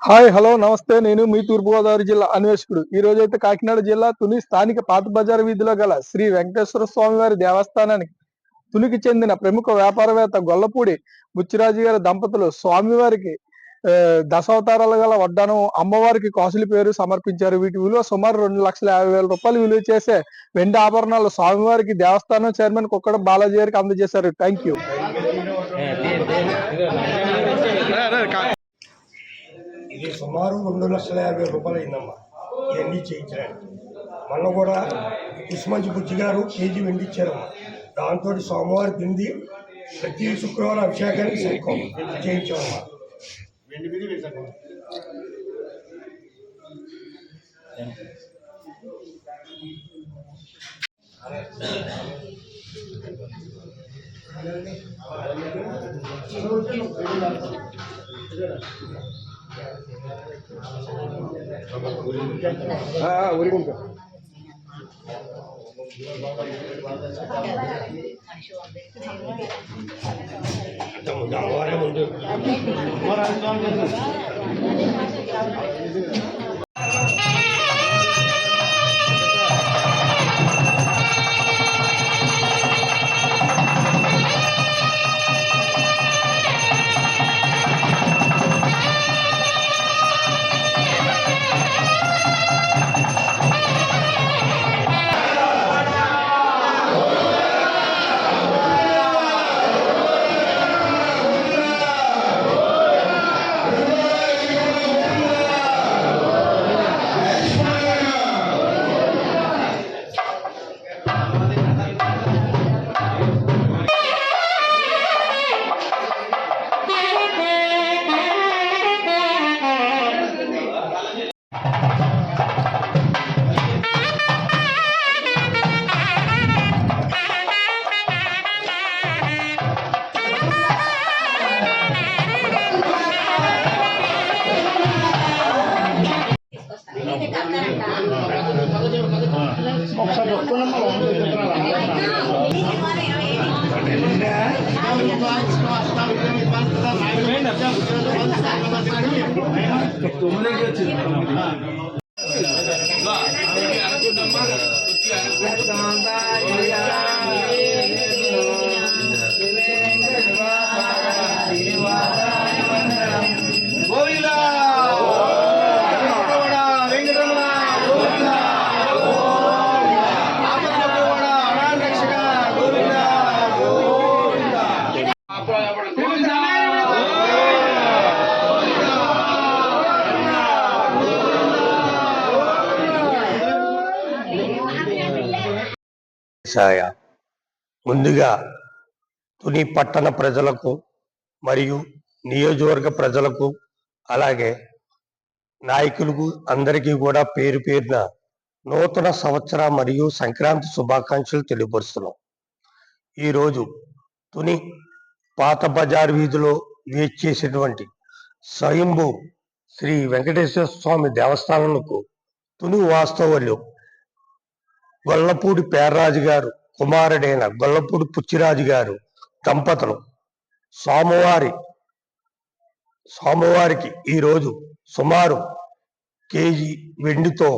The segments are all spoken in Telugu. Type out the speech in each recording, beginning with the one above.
హాయ్ హలో నమస్తే. నేను మీ తూర్పుగోదావరి జిల్లా అన్వేషకుడు. ఈ రోజైతే కాకినాడ జిల్లా తుని స్థానిక పాత బజార్ వీధిలో గల శ్రీ వెంకటేశ్వర స్వామి వారి దేవస్థానానికి తునికి చెందిన ప్రముఖ వ్యాపారవేత్త గొల్లపూడి బుచ్చిరాజు గారి దంపతులు స్వామివారికి దశావతారాలు గల వడ్డానం, అమ్మవారికి కాసుల పేరు సమర్పించారు. వీటి విలువ సుమారు 2,50,000 విలువ చేసే వెండి ఆభరణాలు స్వామివారికి దేవస్థానం చైర్మన్ కుక్కడ బాలాజీ గారికి అందజేశారు. Thank you. ఇది సుమారు 2,50,000 అయిందమ్మా ఇవన్నీ చేయించడానికి. మొన్న కూడా కుసుమంచి బుజ్జి గారు కేజీ వెండి ఇచ్చారమ్మా. దాంతో సోమవారం పిండి ప్రతి శుక్రవారం అభిషేకానికి సైకం చేయించామమ్మా. వెండి మీద వేసాము. ఊరికుంటా అమ్మవారే ముందు ఒకసారి ముందుగా తుని పట్టణ ప్రజలకు మరియు నియోజకవర్గ ప్రజలకు అలాగే నాయకులకు అందరికీ కూడా పేరు పేరున నూతన సంవత్సర మరియు సంక్రాంతి శుభాకాంక్షలు తెలియపరుస్తున్నాం. ఈరోజు తుని పాత బజార్ వీధిలో వేచేసేటువంటి స్వయంభూ శ్రీ వెంకటేశ్వర స్వామి దేవస్థానంకు తుని వాస్తవులు గొల్లపూడి పేర్రాజు గారు కుమారుడైన గొల్లపూడి పుచ్చిరాజు గారు దంపతులు స్వామివారికి ఈరోజు సుమారు కేజీ వెండితో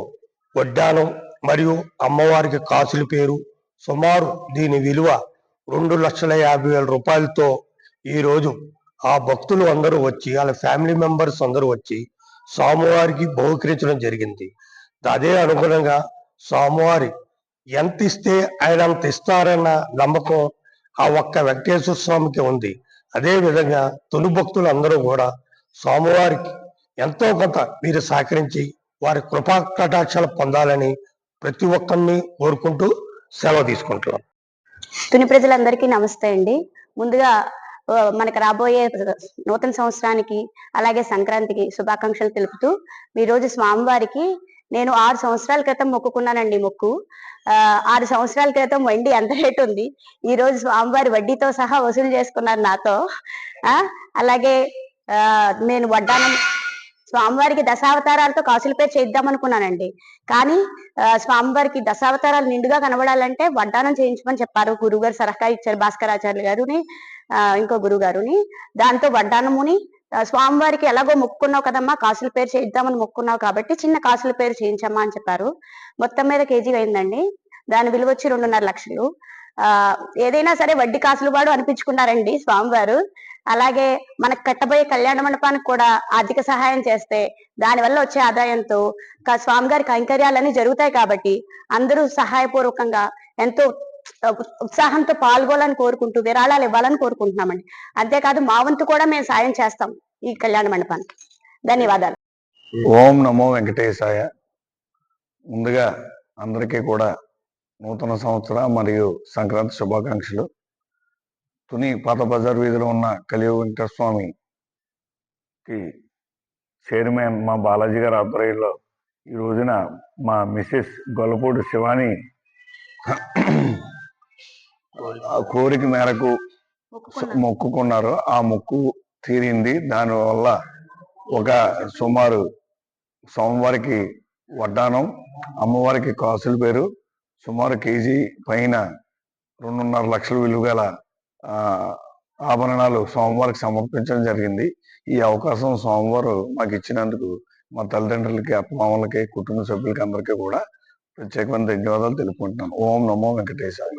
వడ్డానం మరియు అమ్మవారికి కాసుల పేరు సుమారు దీని విలువ 2,50,000 ఈరోజు ఆ భక్తులు అందరూ వచ్చి వాళ్ళ ఫ్యామిలీ మెంబర్స్ అందరూ వచ్చి స్వామివారికి బహుకరించడం జరిగింది. అదే అనుగుణంగా స్వామివారి ఎంత ఇస్తే ఆయన అంత ఇస్తారన్న నమ్మకం ఆ ఒక్క వెంకటేశ్వర స్వామికి ఉంది. అదే విధంగా తొలి భక్తులు అందరూ కూడా స్వామివారికి ఎంతో కొంత మీరు సహకరించి వారి కృపా కటాక్షాలు పొందాలని ప్రతి ఒక్కరిని కోరుకుంటూ సెలవు తీసుకుంటున్నాం. తుని ప్రజలందరికీ నమస్తే అండి. ముందుగా మనకు రాబోయే నూతన సంవత్సరానికి అలాగే సంక్రాంతికి శుభాకాంక్షలు తెలుపుతూ ఈ రోజు స్వామివారికి నేను 6 సంవత్సరాల క్రితం మొక్కుకున్నానండి. మొక్కు 6 సంవత్సరాల క్రితం వడ్డీ ఎంత రేటు ఉంది, ఈ రోజు స్వామివారి వడ్డీతో సహా వసూలు చేసుకున్నారు నాతో. అలాగే నేను వడ్డానం స్వామివారికి దశావతారాలతో కాసులపై చేద్దాం అనుకున్నానండి. కానీ స్వామివారికి దశావతారాలు నిండుగా కనబడాలంటే వడ్డానం చేయించమని చెప్పారు. గురువు గారు సలహా ఇచ్చారు, భాస్కరాచార్యులు గారుని ఇంకో గురువు గారుని. దాంతో వడ్డానముని స్వామివారికి ఎలాగో మొక్కున్నావు కదమ్మా, కాసుల పేరు చేయిద్దామని మొక్కున్నావు కాబట్టి చిన్న కాసుల పేరు చేయించమ్మా అని చెప్పారు. మొత్తం మీద కేజీ అయిందండి. దాని విలువ వచ్చి 2.5 లక్షలు. ఏదైనా సరే వడ్డీ కాసులు వాడు అనిపించుకున్నారండి స్వామివారు. అలాగే మనకు కట్టబోయే కళ్యాణ మండపానికి కూడా ఆర్థిక సహాయం చేస్తే దానివల్ల వచ్చే ఆదాయంతో స్వామివారి కైంకర్యాలన్నీ జరుగుతాయి కాబట్టి అందరూ సహాయపూర్వకంగా ఎంతో ఉత్సాహంతో పాల్గొనాలని కోరుకుంటూ విరాళాలు ఇవ్వాలని కోరుకుంటున్నామండి. అంతేకాదు మా వంతు కూడా మేము సాయం చేస్తాం ఈ కళ్యాణ మండపానికి. ధన్యవాదాలు. ఓం నమో వెంకటేశాయ. ముందుగా అందరికీ కూడా నూతన సంవత్సర మరియు సంక్రాంతి శుభాకాంక్షలు. తుని పాత బజార్ వీధిలో ఉన్న కలియుగ వెంకటేశ్వర స్వామికి చైర్మన్ మా బాలాజీ గారి ఆధ్వర్యంలో ఈ రోజున మా మిసెస్ గొల్లపూడి శివాని ఆ కోరిక మేరకు మొక్కుకున్నారు. ఆ మొక్కు తీరింది. దానివల్ల ఒక సుమారు స్వామివారికి వడ్డానం, అమ్మవారికి కాసుల పేరు సుమారు కేజీ పైన 2.5 లక్షల విలువ గల ఆభరణాలు స్వామివారికి సమర్పించడం జరిగింది. ఈ అవకాశం స్వామివారు మాకు ఇచ్చినందుకు మా తల్లిదండ్రులకి, అప్పమామలకి, కుటుంబ సభ్యులకి అందరికీ కూడా ప్రత్యేకమైన ధన్యవాదాలు తెలుపుకుంటున్నాను. ఓం నమో వెంకటేశాయ.